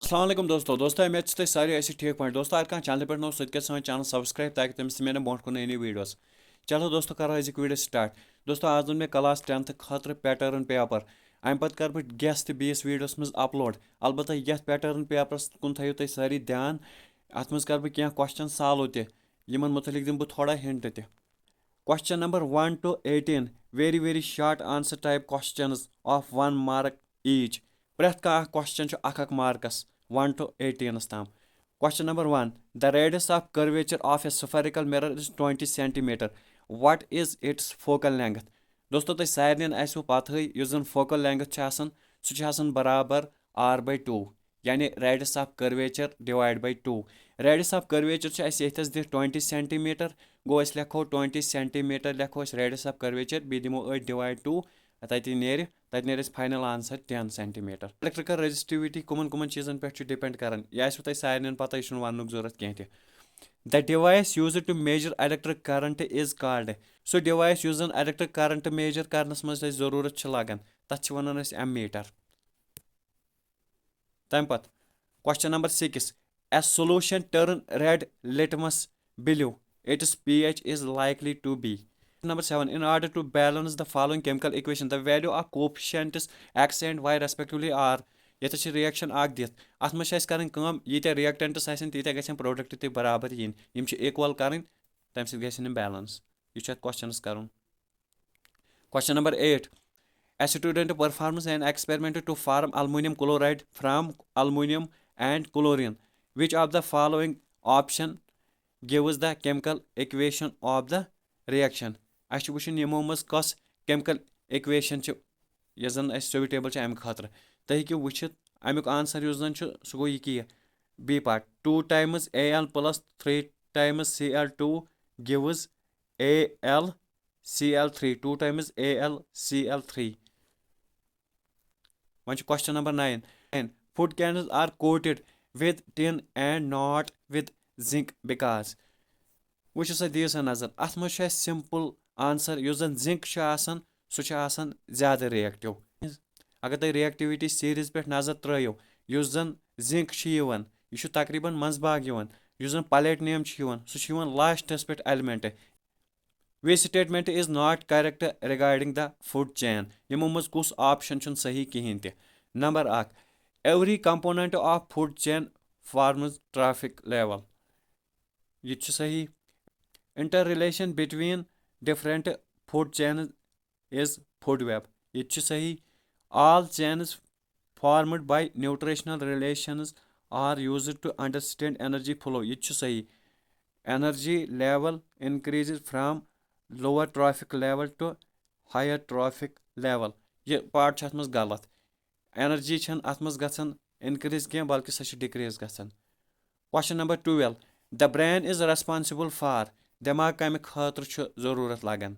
अस्सलाम वालेकुम दोस्तों मैं सारे ऐसे ठीक पाँच दोस्तों अगर चैनल पे नो सो चैनल सब्सक्राइब ताकि तम से मैं ब्रोह कुन नई वीडियोस। चलो दोस्तों करो अजिक वीडियो स्टार्ट। दोस्तों आज मैं क्लास 10th खतर पैटर्न पेपर अम पे कर बह गेस तो बीस वीडियोस मज अपलोड। अलबत्ता ये पैटर्न पेपरस कुन थो तुम सारी ध्यान। अत मज कर बह क्वेश्चन सॉल्व तमन मुतलिक दिन बह थोड़ा हिंट ते। Question number 1 to 18 very short answer type questions of 1 mark each। प्रैथ का क्वेश्चन अक मार्कस 1 to 18 ताम। Question number 1 the radius of curvature of A spherical mirror is 20 centimetre what is it's focal length. दोस्तों तुम सारे आसो पत जन focal length सह बराबर r/2 यानी radius of curvature divide by 2। Radius of curvature ये दिख 20 सेंटीमीटर गो लिखो 20 सेंटीमीटर लिखो रेडियस ऑफ कर्वेचर बी दिमो डिवाइड 2 तत final answer 10 centimetre. Electrical resistivity कमन चीजन पे डिपेंड कर यह तुम सारे पता यह वन जरूरत कह। The device used to measure electric current is called so device use electric current measure करनस मज जरूरत लगान तथ वन एमीटर। तम पत question number 6 a solution turn red litmus blue its pH is likely to be। Number 7 in order to balance the following chemical equation the value of coefficients x and y respectively are। ये reaction दिख अत मे कर ये reactants तीत ग product ते बराबर in equal कर तम सम बैलेंस यह क्वेश्चन कर। Question number 8 a student performs an experiment to form aluminum chloride from aluminum and chlorine which of the following option gives the chemical equation of the reaction। अच्छे वुचन यमो मज कस chemical equation यह जन suitable अम खतर तुम हेकि वुचित अमुक answer use जन सह गो यह B part 2 times Al plus 3 times Cl2 gives AlCl3 2 times AlCl3। Question number 9 food cans are coated with tin and not with zinc because वुच सा दी सा नजर अत मज सिंपल आंसर युस जन जिंक सह ज्यादा रिएक्टिव। अगर तुम रिएक्टिविटी सीरीज पे नजर त्रो युस जन जिंक यह तकरीबन मंजबाग युस जन प्लेटिनियम सह लास्टस पे element. Which statement is not correct regarding the food chain यमो मज कुस ऑप्शन सही कहें ते। Number 1 every component of food chain forms traffic level यह सही। interrelation between different food chains is food web यह सही। all chains formed by nutritional relations are used to understand energy flow यह सही। energy level increases from lower trophic level to higher trophic level यह part अत मज गलत। Energy अत मज गसन इनक्रीज कह बल्कि सह डिक्रीज गसन। Question number 12 the brain is responsible for दिमाग कम खतर जरूरत लगन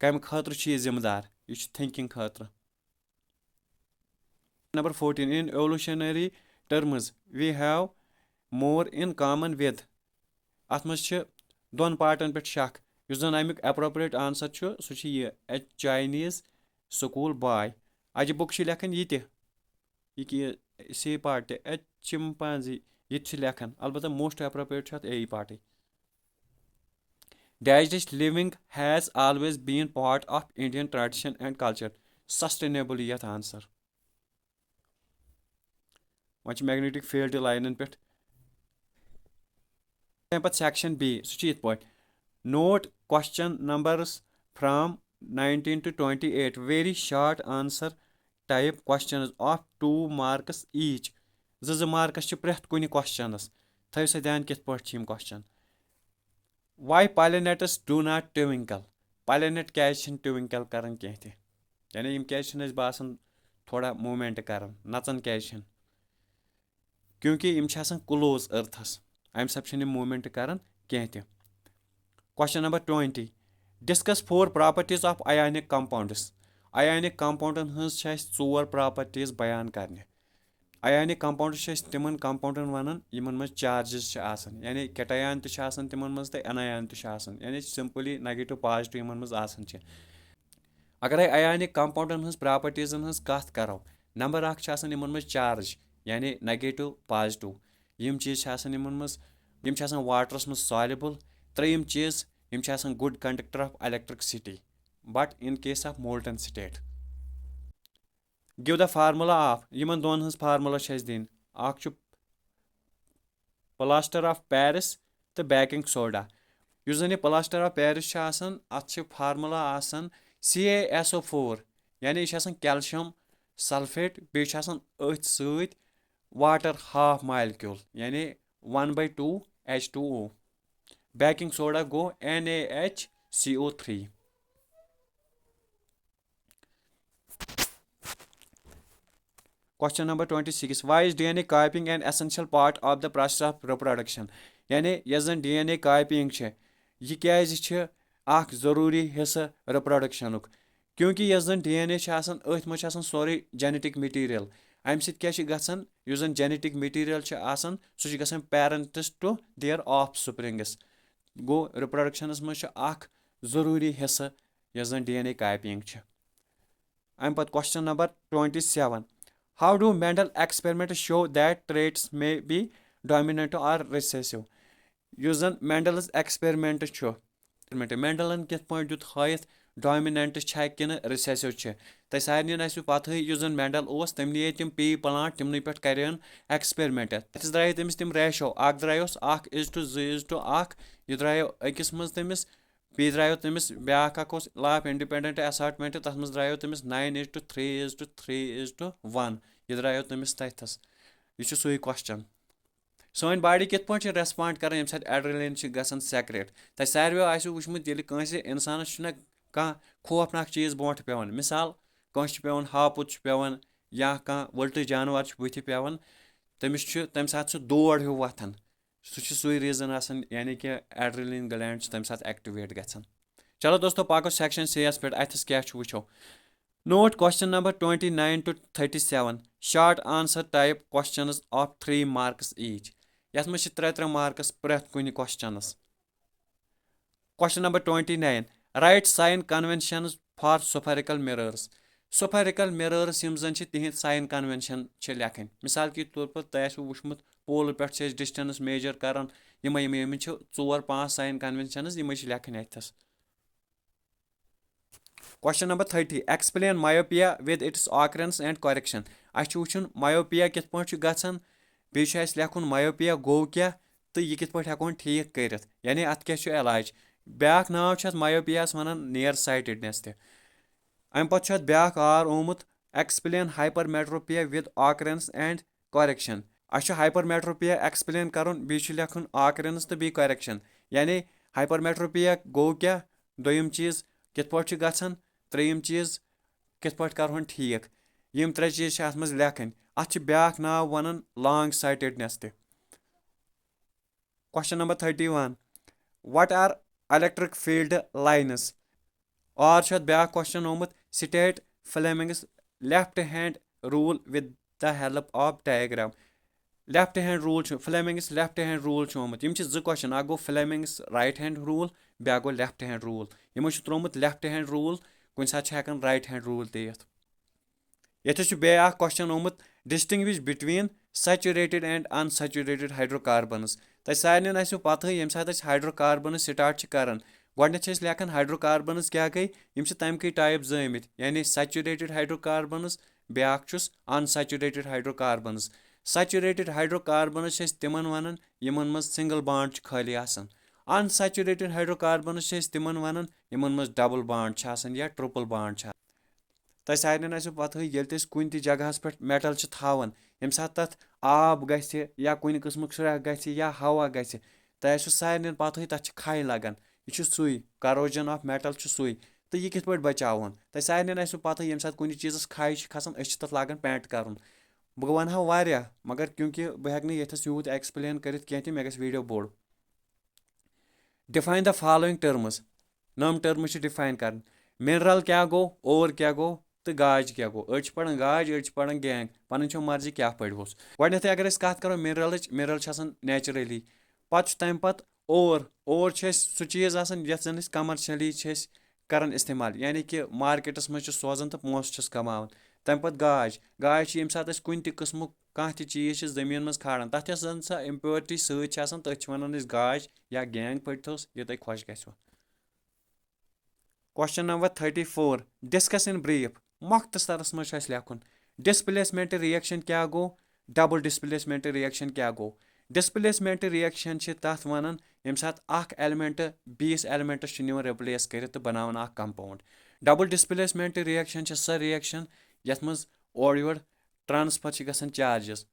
कम खतर यह जिम्मेदार यह थिंकिंग खतर। Number 14 in evolutionary terms we have more in common with अत मज दोन पार्टन पे शक युस जन अमुक एप्रोप्रिएट आंसर सह ए चाइनीज स्कूल बॉय। अज बुक लेखन यह सी पार्ट ए चिंपांजी यह लेखन अलबत्ता most appropriate a part. Dash living has always been part of Indian tradition and culture sustainable यथ आंसर। वह मैग्नेटिक फील्ड लाइन पे सेक्शन बी सह note question numbers from 19 to 28 very short answer type questions of 2 marks each ज Marcus प्रैथ कुन questions थो सा ध्यान कित पे question. why pollinators do not twinkle pollinate क्या twinkle करन कह यानी यम क्या बासन थोड़ा मूवमेंट करन नचन क्या क्योंकि यम क्लोज अर्थस अम सब मूवमेंट करन कह। Question number 20 discuss 4 properties of ionic compounds ionic compoundन हंस 4 properties बयान करने। ionic compounds तिमन compoundन वनान यमन मज charges यानी cation तिमन मज तो anion यानी simply negative positive यमन मज अगर ionic compoundन हंस properties हंस कथ करो नंबर 1 यमन मज charge यानी नेगेटिव पॉजिटिव यम चीज यमन मज यम वाटरस मज सॉल्युबल त्रेयम चीज यम good conductor of electricity but in case of molten state give the formula of यमन दोन हंस फार्मूला दिन अख प्लास्टर ऑफ पेरिस तो बेकिंग सोडा युस जन प्लास्टर ऑफ पेरिस अत फार्मूला CaSO4 यानी यह कैल्शियम सल्फेट बे अथ सत वाटर हाफ मालिक्यूल यानी 1/2 H2O baking soda go NaHCO3 Question number 26 Why is DNA copying an essential part of the process of reproduction यानी yes जन DNA copying यह क्या अख जरूरी हिस्सा reproduction क्योंकि यस जन DNA अथ मज सोरे genetic material अम सत युस जन genetic material सह गसान parents to their offsprings go reproduction मज अख जरूरी हिस्सा यस जन DNA copying अम पत question number 27 How do Mendel experiments show that traits may be dominant or recessive? Yus zan Mendel's experiment Mendel'n kith point dut haith dominant छा किन recessive छ त सारनिन आसु पत यु जन Mendel ओस तम निये तिम पी प्लांट तिमनि पेट करन एक्सपेरिमेंट तस द्राय तमिस तिम रेशो अख द्रायोस 1:1 यु द्रायो अकिस मज तमिस पी द्रायो तमिस ब्याक अकोस लॉ ऑफ इंडिपेंडेंट असॉर्टमेंट तस मज द्रायो तमिस 9:3:3:1 यह द्रायो तमिस तथस यह सुई क्वेश्चन सोन बॉडी कित पॉइंट रेस्पॉन्ड कर यम साथ एड्रेनलिन गसन सेक्रेट त सारवे आसु वुचमुत यदि कंसे इंसानस छना कह खौफनाक चीज बोट पेवन मिसाल कंस पेवन हापुत पेवन या कह वल्ट जानवर बुथ पेवन तमिस तम साथ दौड़ हो वथन सह सुई रीजन आसन यानी कि एड्रेनलिन ग्लैंड तम साथ एक्टिवेट गछन चलो दोस्तों पाको सेक्शन सी पे अथस क्या वुचो Note question number 29 to 37 short answer type questions of 3 marks each yes मज 3 marks प्रथ कुन questions question number 29 write sign conventions for spherical mirrors यम जन तिहिंद sign convention लेखन मिसाल के तौर पर तह वुचमुत पोल पे distance measure कर यम 4-5 sign conventions यम लेखन अथस Question number 30 explain myopia with its occurrence and correction अस वुचन myopia कित पॉइंट गछन बे लेखुन myopia गो क्या तो यह कित पॉइंट हेकोन ठीक करित यानी अत क्या इलाज ब्याक नाव myopia वनान near sightedness ते अम पत ब्याक आर ओमुत explain hypermetropia with occurrence and correction अस hypermetropia explain करन बे लेखुन occurrence तो बे correction यानी hypermetropia गो क्या दोयम चीज कित पॉइंट गछन त्रेयम चीज कित पॉइंट करहन ठीक यम 3 चीज अत मज लेखन अत ब्याक नाव वनान लॉन्ग साइटेडनेस ते question number 31 what are electric field lines और ब्याक क्वेश्चन ओमुत state Fleming's left hand rule with the help of diagram left hand rule Fleming's left hand rule ओमुत यम 2 क्वेश्चन अ गो फ्लेमिंग्स राइट हैंड रूल ब्या गो लेफ्ट हैंड रूल यमो त्रोमुत लेफ्ट हैंड रूल कुन साथ हेकन राइट हैंड रूल दित ये बे question ओमुत distinguish between saturated and unsaturated hydrocarbons तह सारन आसो पत यम साथ हाइड्रोकार्बन्स स्टार्ट करान गोडनेथ लेखन हाइड्रोकार्बन्स क्या गई यम तमक टाइप जमित यानी सैचुरेटेड हाइड्रोकार्बन्स ब्या अनसैचुरेटेड हाइड्रोकार्बन्स सैचुरेटेड हाइड्रोकार्बन्स तिमन वनान यमन मज सिंगल बॉन्ड खाली आसान अनसैचुरेटेड हाइड्रोकार्बन्स तिमन वनान यमन मज डबल बॉन्ड या ट्रिपल बॉन्ड तह सारन आसो पत ये कुन जगह पे मेटल थावन यम साथ तथ आब गि या कुन किस्म स्रह गि या हवा गि तह सारन पत तथ खाई लगान यह सुई करोजन ऑफ मेटल सुई तो यह कित बचावन तह सारन आसो पत यम साथ कुन चीज़ खाई खसान तथ लागान पेंट कर बह वन वारिया मगर क्योंकि बह हेक ये यूत एक्सप्लेन कर मे गि वीडियो बोड़ डिफाइन द फॉलोइंग टर्म्स नम टर्म्स डिफाइन कर मिनरल क्या गो ओवर क्या गो तो गाज क्या गो अड़ पढ़ान गाज अड़ पढ़ान गैंग पन मर्जी क्या पढ़ोस गोडनेथ अगर कत करो मिनरल नेचुरली पत तम पत ओवर सह चीज़ यथ जन कमर्शली करान इस्तेमाल यानी कि मार्केटस मज सोजान तो पोस कमावन तम पत गाज यम सात कुन किस्म کانٛہہ تہِ چیٖز چھِ زٔمیٖن منٛز کھالان تَتھ یۄس زَن سۄ اِمپیورٹی سۭتۍ چھِ آسان تٔتھۍ چھِ وَنان أسۍ گاش یا گینٛگ پٔٹۍتھوس یہِ تۄہہِ خۄش گژھِوٕ. Question number 34 discuss in brief مۄختصرس منٛز چھُ اَسہِ لیکھُن ڈسپلیسمنٹ رِیکشن کیٛاہ گوٚو ڈبل ڈسپلیسمنٹ رِیکشن کیٛاہ گوٚو. ڈسپلیسمنٹ رِیکشن چھِ تَتھ وَنان ییٚمہِ ساتہٕ اکھ ایلیمنٹ بیٚیِس ایلیمنٹس چھُ نِوان رِپلیس کٔرِتھ تہٕ بناوان اکھ کمپاوُنڈ. ڈبل ڈسپلیسمنٹ رِیکشن چھِ سۄ رِیکشن یتھ منٛز اورٕ یورٕ ٹرانسفر چھِ گژھان چارجز.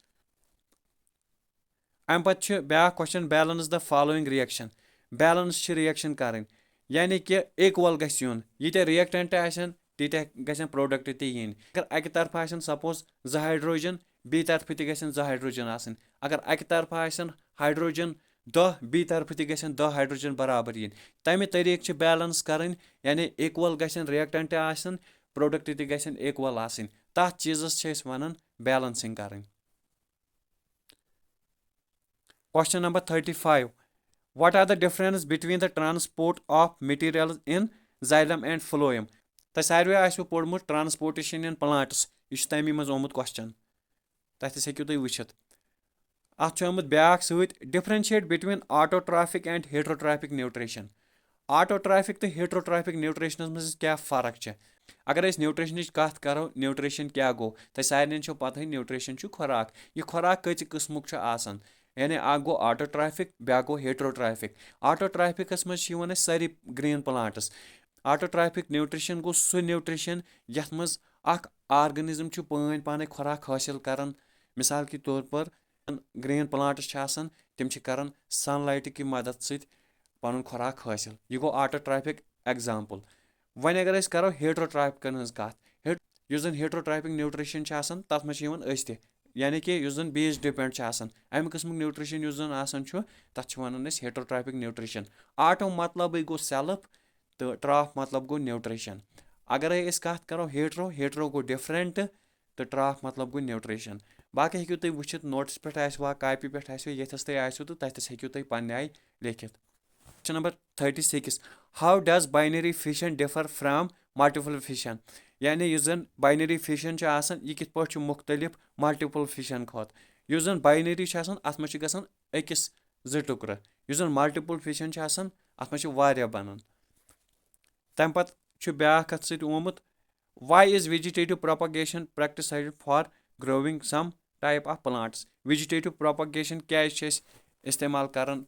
اَمہِ پتہٕ چھُ بیاکھ question balance the following reaction. Balance چھِ رِیکشن کَرٕنۍ یعنی کہِ اِکول گژھِ یُن ییٖتیاہ رِیکٹنٹ آسن تیٖتیاہ گژھن پروڈکٹ تہِ یِنۍ. اگر اکہِ طرفہٕ آسن سپوز 2 ہایڈروجن بیٚیہِ طرفہٕ تہِ گژھن 2 ہایڈروجن آسٕنۍ. اگر اکہِ طرفہٕ آسن ہایڈروجن 10 بیٚیہِ طرفہٕ تہِ گژھن 10 ہایڈروجن برابر یِنۍ. تمہِ طٔریٖقہٕ چھِ بیلنس کرٕنۍ یعنی اِکول گژھن رِیکٹنٹ آسن پروڈکٹ تہِ گژھن اِکول آسٕنۍ. تتھ چیٖزس چھِ أسۍ وَنان بیلنسنگ کرٕنۍ. Question number 35 What are the difference between the transport of materials in xylem and phloem? تۄہہِ ساروٕے آسوٕ پوٚرمُت ٹرانسپوٹیشن ان پلانٹس. یہِ چھُ تمی منٛز آمُت کوسچن. تتھس ہیٚکِو تُہۍ وٕچھِتھ. اتھ چھُ آمُت بیاکھ سۭتۍ ڈفرنشیٹ بٹویٖن آٹوٹرافک اینڈ ہیٹروٹرافک نیوٹریشن. آٹوٹرافک تہٕ ہیٹروٹرافک نیوٹریشنس منٛز کیٛاہ فرق چھِ. اگر أسۍ نیوٹریشنٕچ کتھ کرو نیوٹریشن کیٛاہ گوٚو تۄہہِ سارنٕے چھو پتہٕے نیوٹریشن چھُ خوراک. یہِ خوراک کٔژِ قٕسمُک چھُ آسان یعنی اکھ گوٚو آٹوٹرافک بیاکھ گوٚو ہیٹروٹرافک. آٹوٹرافکس منٛز چھِ یِوان اَسہِ سٲری گریٖن پلانٹس. آٹوٹرافک نیوٹریشن گوٚو سُہ نیوٹریشن یتھ منٛز اکھ آرگنزم چھُ پٲنۍ پانے خوراک حٲصِل کران. مثال کے طور پر گریٖن پلانٹس چھِ آسان تِم چھِ کران سن لایٹہِ کہِ مدد سۭتۍ پنُن خوراک حٲصِل. یہِ گوٚو آٹوٹرافک ایگزامپل. وۄنۍ اگر أسۍ کرو ہیٹروٹرافکن ہٕنٛز کتھ یُس زن ہیٹروٹرافک نیوٹریشن چھِ آسان تتھ منٛز چھِ یِوان أسۍ تہِ یعنی کہِ یُس زن بیس ڈِپینڈ چھِ آسان امہِ قٕسمُک نیوٹریشن یُس زن آسان چھُ تتھ چھِ ونان أسۍ ہیٹروٹرافک نیوٹریشن. آٹو مطلبٕے گوٚو سیلف تہٕ ٹراف مطلب گوٚو نیوٹریشن. اگرے أسۍ کتھ کرو ہیٹرو گوٚو ڈفرنٹ تہٕ ٹراف مطلب گوٚو نیوٹریشن. باقٕے ہیٚکِو تُہۍ وٕچھِتھ نوٹس پٮ۪ٹھ آسِوا کاپی پٮ۪ٹھ آسِوا ییٚتھس تۄہہِ آسِوٕ تہٕ تتھس ہیٚکِو تُہۍ پننہِ آیہِ لیکھِتھ. Question number 36 How does binary fission differ from multiple fission? یعنی یُس زن باینری فِشن چھُ آسان یہِ کِتھ پٲٹھۍ چھُ مُختٔلِف ملٹِپل فِشن کھۄتہٕ. یُس زن باینری چھُ آسان اتھ منٛز چھِ گژھان أکِس 2 ٹُکرٕ. یُس زن ملٹِپل فِشن چھُ آسان اتھ منٛز چھِ واریاہ بنان. تمہِ پتہٕ چھُ بیاکھ اتھ سۭتۍ آمُت Why is vegetative propagation practiced for growing some type of plants? vegetative propagation کیازِ چھِ أسۍ استعمال کران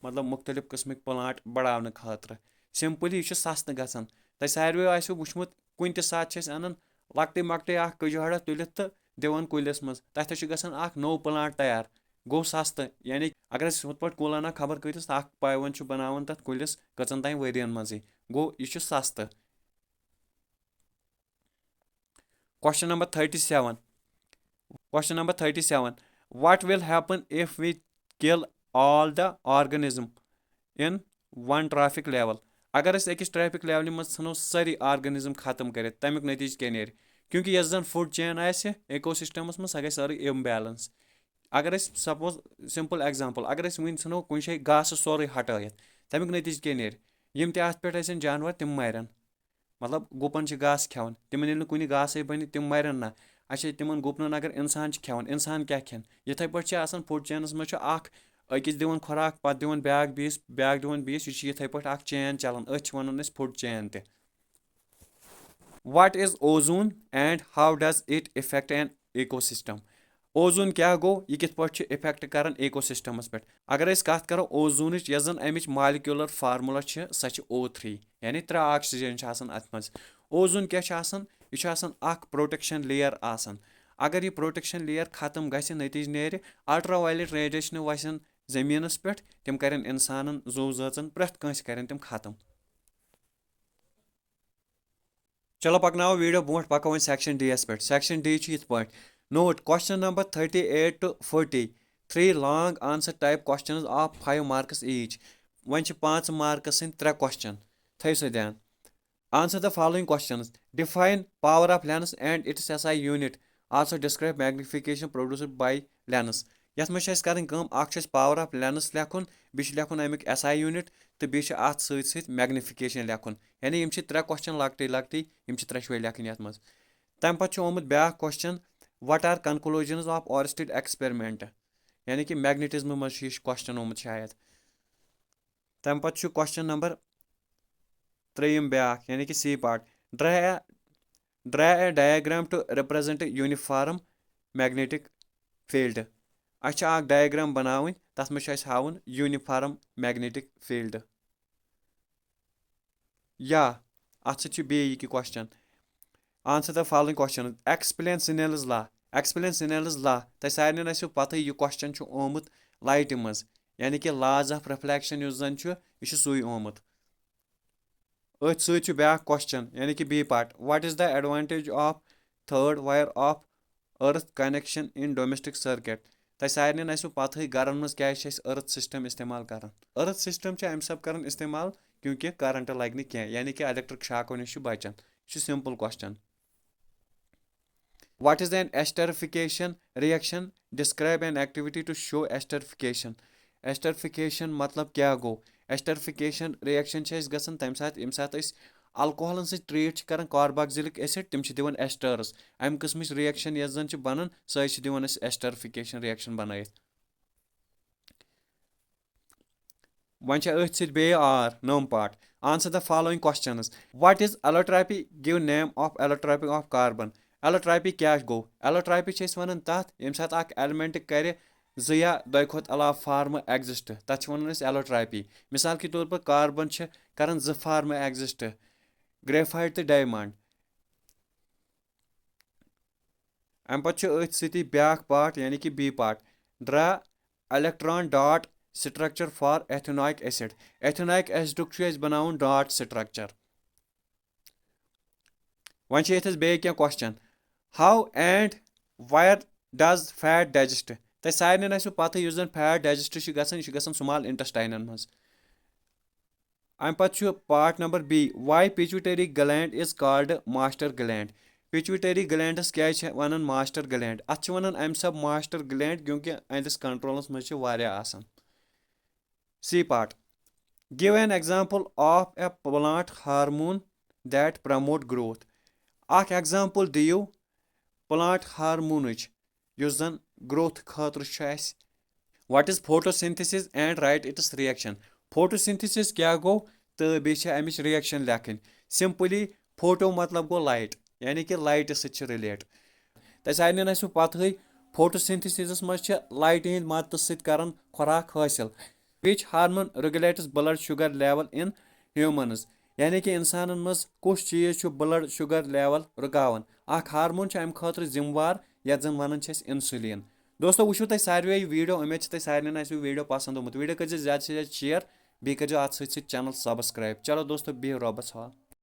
مطلب مُختٔلِف قٕسمٕکۍ پلانٹ بڑاونہٕ خٲطرٕ. سمپلی یہِ چھُ سستہٕ گژھان. تۄہہِ ساروٕے آسِوٕ وٕچھمُت کُنہِ تہِ ساتہٕ چھِ أسۍ انان لۄکٹٕے مۄکٹٕے اکھ کٔجہِ ہڑا تُلِتھ تہٕ دِوان کُلِس منٛز تتھٮ۪س چھُ گژھان اکھ نوٚو پلانٹ تیار. گوٚو سستہٕ یعنی اگر أسۍ ہُتھ پٲٹھۍ کُل انو خبر کۭتِس اکھ پیوند چھُ بناوان تتھ کُلِس کٔژن تام ؤرین منٛزٕے. گوٚو یہِ چھُ سستہٕ. Question number 37 What will happen if we kill all the organism in one traffic level? اگر أسۍ أکِس ٹریفک لیولہِ منٛز ژھٕنو سٲری آرگنزم ختم کٔرِتھ تمیُک نٔتیٖجہٕ کیٛاہ نیرِ. کیونکہِ یۄس زن فوڈ چین آسہِ ایٖکو سسٹمس منٛز سۄ گژھِ سٲرٕے امبیلنس. اگر أسۍ سپوز سمپل ایگزامپل اگر أسۍ وُنۍ ژھٕنو کُنہِ جایہِ گاسہٕ سورُے ہٹٲیِتھ تمیُک نٔتیٖجہٕ کیٛاہ نیرِ. یِم تہِ اتھ پٮ۪ٹھ ٲسن جانور تِم مرن. مطلب گُپن چھِ گاسہٕ کھٮ۪وان تِمن ییٚلہِ نہٕ کُنہِ گاسے بنہِ تِم مرن نہ. اچھا تِمن گُپنن اگر انسان چھِ کھٮ۪وان انسان کیٛاہ کھٮ۪ن. یِتھٕے پٲٹھۍ چھِ آسان فوڈ چینس منٛز چھُ اکھ أکِس دِوان خوراک پتہٕ دِوان بیاکھ بیٚیِس بیاکھ دِوان بیٚیِس یہِ چھُ یِتھٕے پٲٹھۍ اکھ چین چلان أتھۍ چھِ ونان أسۍ فوڈ چین تہِ. What is ozone and how does it affect an ecosystem? Ozone کیٛاہ گوٚو یہِ کِتھ پٲٹھۍ چھُ اِفیکٹ کران ایٖکو سسٹمس پٮ۪ٹھ. اگر أسۍ کتھ کرو اوزوٗنٕچ یۄس زن امِچ مالِکیوٗلر فارمولا چھِ سۄ چھِ O3 یعنی 3 آکسیجن چھِ آسان اتھ منٛز. اوزوٗن کیٛاہ چھُ آسان یہِ چھُ آسان اکھ پروٹیکشن لییر آسان. اگر یہِ پروٹیکشن لییر ختم گژھِ نٔتیٖجہٕ نیرِ الٹرا وایلیٹ ریڈیشنہٕ وسن زٔمیٖنس پٮ۪ٹھ تِم کرن انسانن زُو زٲژن پرٛٮ۪تھ کٲنٛسہِ کرن تِم ختم. چلو پکناوو ویٖڈیو برونٛٹھ پکو وۄنۍ سیکشن ڈی یس پٮ۪ٹھ. سیکشن ڈی چھُ یِتھ پٲٹھۍ note question number 38 to 40 3 long answer type questions of 5 marks each. وۄنۍ چھِ 5 marks سٕنٛدۍ 3 کوسچن تھٲیِو سا دھیان. Answer the following questions define power of lens and its SI unit also describe magnification produced by lens. یتھ منٛز چھِ اَسہِ کرٕنۍ کٲم اکھ چھُ اَسہِ پاور آف لینس لیکھُن بیٚیہِ چھُ لیکھُن امیُک SI یوٗنٹ تہٕ بیٚیہِ چھُ اتھ سۭتۍ سۭتۍ میگنِفِکیشن لیکھُن. یعنی یِم چھِ 3 کوسچن لۄکٹٕے لۄکٹٕے یِم چھِ 3 لیکھٕنۍ یتھ منٛز. تمہِ پتہٕ چھُ آمُت بیاکھ question what are conclusions of Oersted experiment यानी कि मैग्नेटिज्म मज यह क्वेश्चन आमुत शायद। तम पत् क्वेश्चन नंबर 3 ब्याक यानी कि C part draw a diagram to represent uniform magnetic field. अच्छा डायग्राम बनावन तथ में हावन यूनिफॉर्म मैग्नेटिक फील्ड या अत बे कि question answer the following question explain Snell's law. Explain Snell's law तह सारे आसो पता यह क्वेश्चन आमुत लाइट मज यानी कि लॉज ऑफ रिफ्लेक्शन उस जन यह सुई आमुत। अथ सत ब्या क्वेश्चन यानी कि B part what is the advantage of third wire of earth connection in domestic circuit. तह सारे आसो पता गरन मज क्या अर्थ सिस्टम इस्तेमाल कर। अर्थ सिस्टम अम सब कर इस्तेमाल क्योंकि करंट लग कह यानी कि इलेक्ट्रिक शाको नश बचान। यह simple question. What is an esterification reaction? Describe an activity to show esterification. Esterification मतलब क्या गो? Esterification reaction गसन तम साथ यम साथ अल्कोहलन से ट्रीट कर कार्बोक्सिलिक एसिड तम दिवन एस्टर्स अम किस्म रिएक्शन यस जन बनन सह दिवन एस्टरिफिकेशन रिएक्शन बन। वन अथ सत बे आर नम part answer the following questions what is allotropy give name of allotropy of carbon. Allotropy क्या गो? एलोट्रॉपी वन तथ यम साथ एलिमेंट कर जो या दो खुद अलाव फार्म एग्जिस्ट तथ वन एलोट्रॉपी। मिसाल के तौर पर कार्बन कर जो फार्म एग्जिस्ट ग्रेफाइट तो डायमंड। अम पे अथ सती ब्या पार्ट यानी कि B part draw electron dot structure for ethanoic acid. Ethanoic acid बनाउन डॉट स्ट्रक्चर। वन ये बे क्या question how and where does fat digest. तह सारे आसो पता उस जन फैट डाइजेस्ट गसन स्मॉल इंटेस्टाइन मज। अम पे part number B why pituitary gland is called master gland. Pituitary glands क्या वन मास्टर ग्लैंड अत वन अम सब मास्टर ग्लैंड क्योंकि अहंदिस कंट्रोलस मज आसान। C part give an example of a plant hormone that promote growth. अख एग्जाम्पल दियो प्लांट हार्मोन युस जन ग्रोथ खतर। What is photosynthesis and write its reaction. Photosynthesis क्या गो तो बे अमिच रिएक्शन लेखन। सिंपली फोटो मतलब गो लाइट यानी कि लाइट सत रिलेट। तह सारे आसो पता फोटोसिंथेसिस मज लाइट हंद मदद सत खुराक हासिल। Which hormone regulates blood sugar level in humans यानी कि इंसान मज कुछ चीज ब्लड शुगर लेवल रुकावन। अख हार्मोन अम खतर जिम्मेवार यथ जन वन इंसुलिन। दोस्तों वो तुम सारे वीडियो उम्मीद तुम सारे वीडियो पसंद आमुत। वीडियो कर ज्यादा से ज्यादा शेयर बे कर अत चैनल सब्सक्राइब। चलो दोस्तों बिहु रबस हवाल।